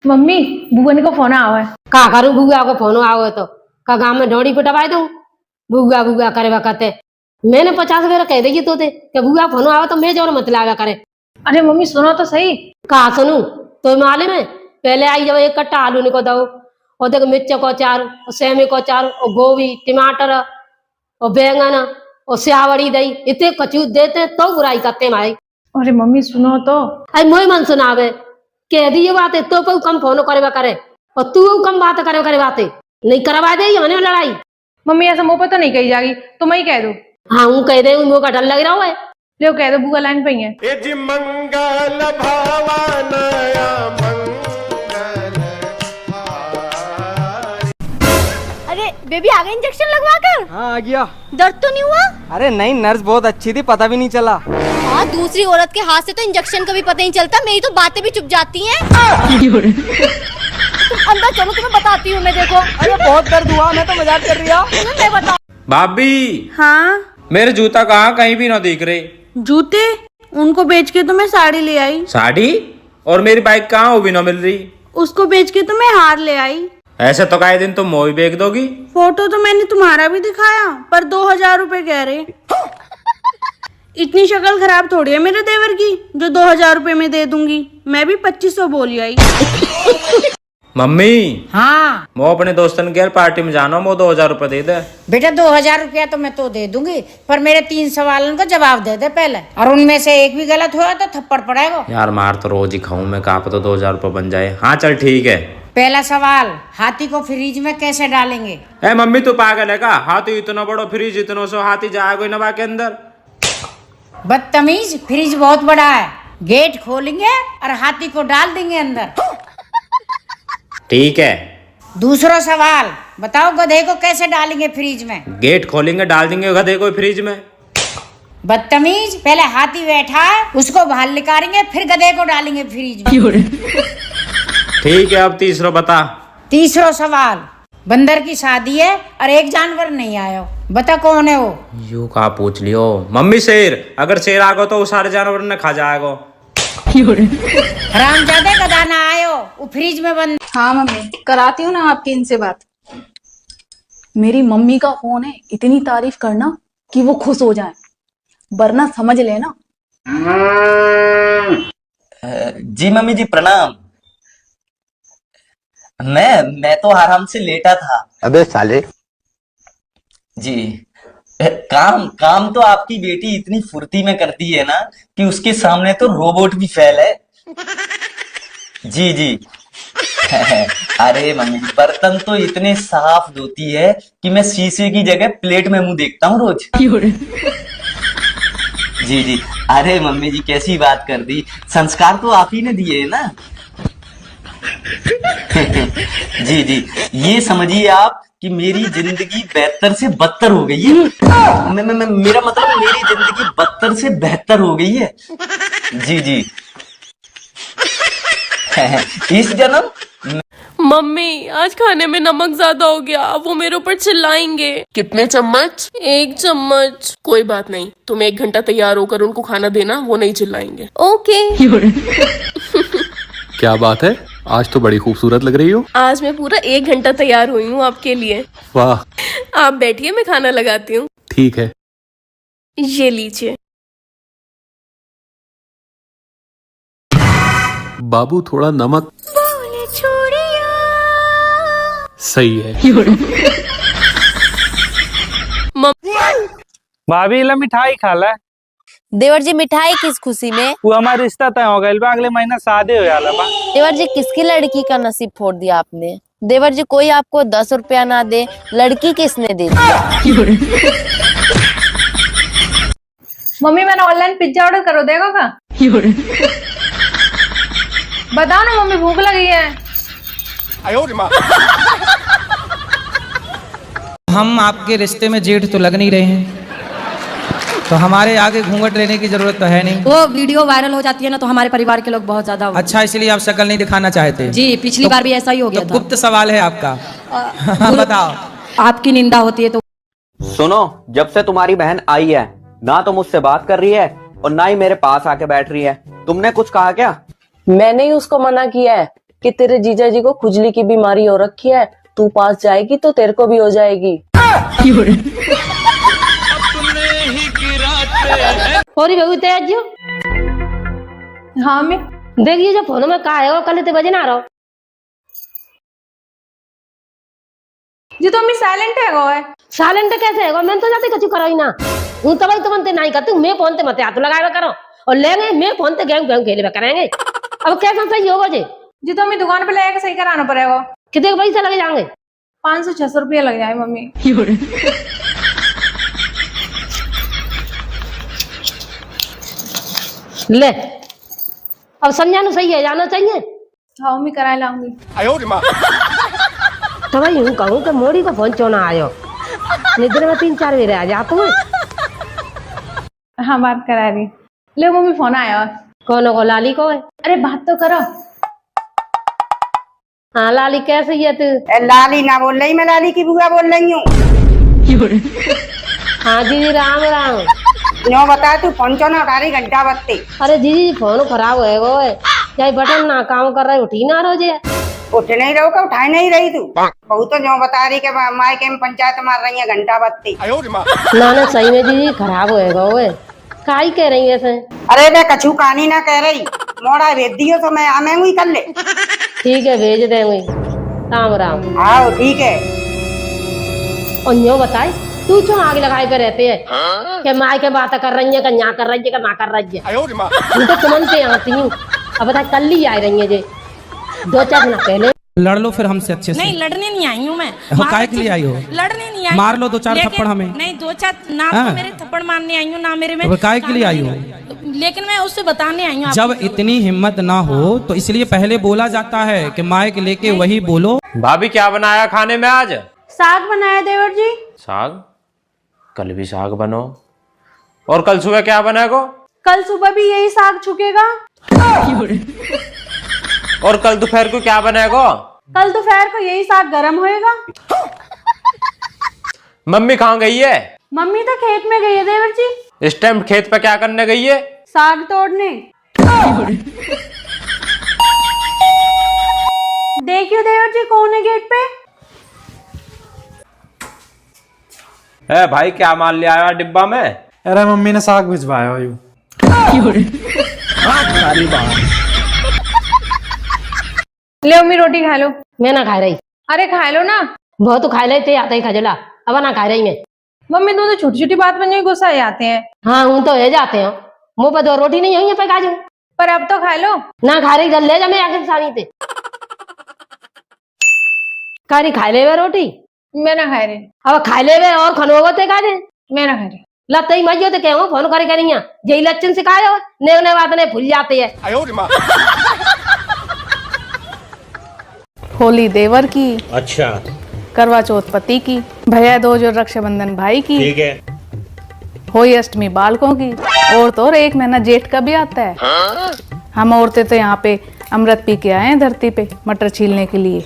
Mummy बुआ को phone आवा है। का करूं बुआ को फोन आओ तो का गांव में ढोड़ी पिटवाई दूं। बुआ बुआ करे वकते मैंने 50 बेर कह दी तो कि बुआ फोन आओ तो मैं जोर मत लागा करे। अरे मम्मी सुनो तो सही। का सुनू तो मालूम है पहले आई जब एक कट्टा आलू को दो और देखो मिर्च को चार और सेमी को चार और गोभी टमाटर और बैंगन और स्यावड़ी दही इतने कचू देते तो बुराई करते माई। अरे मम्मी सुनो तो। अरे मोई मन सुनावे कह दी ये बात तो पे कम फोन करे करे और तू कम बात करे बातें नहीं करवा दे हमने लड़ाई। मम्मी ऐसा मुंह पर तो नहीं कही जाएगी तो मैं ही कह दूं। हाँ हूँ कह दे मुँह का डर लग रहा है। लो कह दो बुआ लाइन पे ही है। मंगल भावनाया अरे बेबी आ गई इंजेक्शन लगवा कर। हाँ आ गया। दर्द तो नहीं हुआ? अरे नहीं नर्स बहुत अच्छी थी पता भी नहीं चला। हाँ दूसरी औरत के हाथ से तो इंजेक्शन का भी पता नहीं चलता, मेरी तो बातें भी चुप जाती हैं। तुम अंदर चलो तुम्हें बताती हूँ मैं। देखो अरे बहुत दर्द हुआ, मैं तो मजाक कर रही हूँ। मैं बताऊँ। भाभी हाँ मेरे जूता कहाँ कहीं भी ना दिख रहे। जूते उनको बेच के तो मैं साड़ी ले आई। साड़ी? और मेरी बाइक कहाँ वो भी ना मिल रही। उसको बेच के तो मैं हार ले आई। ऐसे तो कई दिन तुम मोही बेच दोगी। फोटो तो मैंने तुम्हारा भी दिखाया पर 2000 रुपए कह रहे। इतनी शक्ल खराब थोड़ी है मेरे देवर की जो 2000 रुपए में दे दूंगी। मैं भी 2500 बोली आई। मम्मी हाँ वो अपने दोस्तन के पार्टी में जाना वो 2000 रुपए दे दे। बेटा 2000 रुपया तो मैं तो दे दूंगी पर मेरे 3 सवालों का जवाब दे दे पहले, और उनमें से एक भी गलत हुआ तो थप्पड़ पड़ेगा। यार मार तो रोज ही खाऊं मैं, कहा तो 2000 रुपए बन जाए। हाँ चल ठीक है। पहला सवाल, हाथी को फ्रिज में कैसे डालेंगे? ए मम्मी तू पागल है का? हाथी इतना बड़ो फ्रिज इतनो सो हाथी जाएगा नवा के अंदर। बदतमीज, फ्रिज बहुत बड़ा है, गेट खोलेंगे और हाथी को डाल देंगे अंदर। ठीक है। दूसरा सवाल बताओ, गधे को कैसे डालेंगे फ्रिज में? गेट खोलेंगे डाल देंगे गधे को फ्रिज में। बदतमीज, पहले हाथी बैठा है उसको बाहर निकालेंगे फिर गधे को डालेंगे फ्रिज में। ठीक है अब तीसरा बता। तीसरा सवाल, बंदर की शादी है और एक जानवर नहीं आया, बता कौन है वो? यू कहा पूछ लियो मम्मी? शेर। अगर शेर आ गो तो वो सारे जानवर ने खा जाएगा। हरामजादे गधा ना आयो, वो फ्रिज में बंद। हाँ मम्मी कराती हूँ ना आपकी इनसे बात। मेरी मम्मी का फोन है, इतनी तारीफ करना कि वो खुश हो जाए, वरना समझ लेना। जी मम्मी जी प्रणाम। मैं तो आराम से लेटा था। अबे साले। जी काम तो आपकी बेटी इतनी फुर्ती में करती है ना कि उसके सामने तो रोबोट भी फेल है। जी जी। अरे मम्मी बर्तन तो इतने साफ धोती है कि मैं शीशे की जगह प्लेट में मुंह देखता हूँ रोज। जी जी। अरे मम्मी जी कैसी बात कर दी, संस्कार तो आप ही ने दिए है ना। जी जी, ये समझिए आप कि मेरी जिंदगी बेहतर से बदतर हो गई है। मेरा मतलब मेरी जिंदगी बदतर से बेहतर हो गई है। जी जी। इस जन्म। मम्मी आज खाने में नमक ज्यादा हो गया, अब वो मेरे ऊपर चिल्लाएंगे। कितने चम्मच? 1 चम्मच। कोई बात नहीं, तुम 1 घंटा तैयार होकर उनको खाना देना, वो नहीं चिल्लाएंगे। ओके। क्या बात है, आज तो बड़ी खूबसूरत लग रही हो। आज मैं पूरा 1 घंटा तैयार हुई हूँ आपके लिए। वाह। आप बैठिए मैं खाना लगाती हूँ। ठीक है। ये लीजिए। बाबू थोड़ा नमक। सही है। भाभी ला मिठाई खा ला। देवर जी मिठाई किस खुशी में? वो हमारा रिश्ता तय हो गया, अगले महीना शादी हो जाला बा। देवर जी किसकी लड़की का नसीब फोड़ दिया आपने? देवर जी कोई आपको 10 रुपया ना दे, लड़की किसने दे दिया? मम्मी मैंने ऑनलाइन पिज्जा ऑर्डर करो, देगा का? बताओ ना मम्मी भूख लगी है। हम आपके रिश्ते में जेठ तो लग नहीं रहे हैं, तो हमारे आगे घूंघट लेने की जरूरत तो है नहीं। वो वीडियो वायरल हो जाती है ना तो हमारे परिवार के लोग बहुत ज्यादा। अच्छा इसलिए आप शक्ल नहीं दिखाना चाहते? जी पिछली बार भी ऐसा ही हो गया था। गुप्त सवाल है आपका। बताओ। आपकी निंदा होती है तो। सुनो, जब से तुम्हारी बहन आई है ना तो मुझसे बात कर रही है और ना ही मेरे पास आके बैठ रही है। तुमने कुछ कहा क्या? मैंने ही उसको मना किया है, कि तेरे जीजा जी को खुजली की बीमारी हो रखी है, तू पास जाएगी तो तेरे को भी हो जाएगी। होरी बेगू तेज जो हाँ मैं देखिए जो फोन में कहा है वो कल इतने बजे ना रहो जी। तो मम्मी साइलेंट है गो है। साइलेंट कैसे है मैं तो जाते कछु करो ही ना हूं तब तो बनते नहीं करती मैं फोन ते मत हाथ लगाए करो और लेंगे मैं फोन ते गेम गेम खेले करेंगे। अब कैसा सही होगा जी तो मम्मी दुकान पे लेके सही कराना पड़ेगा। कितने पैसे लगे जाएंगे? 500-600 रुपया लग जाए मम्मी। ले अब संज्ञा सही है जाना चाहिए। हाँ मम्मी कराए लाऊंगी। तो भाई यूं कहूँ कि मोड़ी को फोन क्यों ना आयो निद्र में 3-4 बजे आ जा तू। हाँ बात करा रही। ले मम्मी फोन आया। कौन को? लाली को है। अरे बात तो करो। हाँ लाली कैसे है तू? लाली ना बोल रही, मैं लाली की बुआ बोल रही हूँ। हाँ दीदी राम राम। नो बता तू फोन क्यों ना उठा रही घंटा बत्ती? अरे दीदी फोन खराब है वो है चाहे बटन ना काम कर रहा है उठी ना रोजे। उठ नहीं रहो का उठा नहीं रही तू? बहुत तो जो बता रही के मायके में पंचायत मार रही है घंटा बत्ती। ना ना सही में दीदी खराब होएगा वो है काई कह रही है ऐसे? अरे मैं कछु कहानी ना कह रही, मोड़ा भेज दियो तो मैं आमेंगी कर ले। ठीक है भेज देंगे। राम राम। हाँ ठीक है। और यूँ बताए तू क्यों आग लगाए पे रहते है कि माँ के बात कर रही है कि ना कर रही है कि ना कर रही है। तो तुमन से आती हूँ अब बता कल ही आ रही है जे 2-4 दिन पहले। लड़ लो फिर हमसे अच्छे से। नहीं लड़ने नहीं आई हूँ मैं। काय के लिए आई हो? लड़ने नहीं आई। मार लो 2-4 थप्पड़ हमें। नहीं 2-4 ना तो मेरे थप्पड़ मारने आई हूँ ना मेरे में। काय के लिए आई हो? लेकिन मैं उससे बताने आई हूँ। जब इतनी हिम्मत ना हो तो इसलिए पहले बोला जाता है कि माइक लेके वही बोलो। भाभी क्या बनाया खाने में आज? साग बनाया देवर जी। साग? कल भी साग बनो और कल सुबह क्या बनेगा? कल सुबह भी यही साग छुकेगा। और कल दोपहर को क्या बनेगा? कल दोपहर को यही साग गरम होएगा। मम्मी कहाँ गई है? मम्मी तो खेत में गई है देवर जी। इस टाइम खेत पे क्या करने गई है? साग तोड़ने। देखियो देवर जी कौन है गेट पे? ए भाई क्या माल ले आया डिब्बा में? अरे मम्मी ने साग भिजवाया यू। ले मम्मी रोटी खा लो। मैं ना खा रही। अरे खा लो ना। बहुत तो खा लेते आते ही खजला अब ना खा रही मैं। मम्मी तुम तो छोटी छोटी बात पर नहीं गुस्सा आते हैं। हाँ हूँ तो है जाते हैं मुँह पर 2 रोटी नहीं हुई पे खा जाऊँ। पर अब तो खा लो। ना खा रही ले जा मैं आगे सानी थे कारी खा ले वे रोटी। मैं ना खा रही। अब खा ले वे और खनोगो ते खा दे। मैं ना खा रही। लत ही मजियो तो कहूँ फोन करे करिया जय लक्षण सिखायो ने बात ने भूल जाते है। होली देवर की, अच्छा करवा चौथ पति की, भैया दूज और रक्षाबंधन भाई की, ठीक है, होली अष्टमी बालकों की और तो और 1 महीना जेठ का भी आता है। हम औरतें तो यहाँ पे अमृत पी के आए हैं धरती पे मटर छीलने के लिए।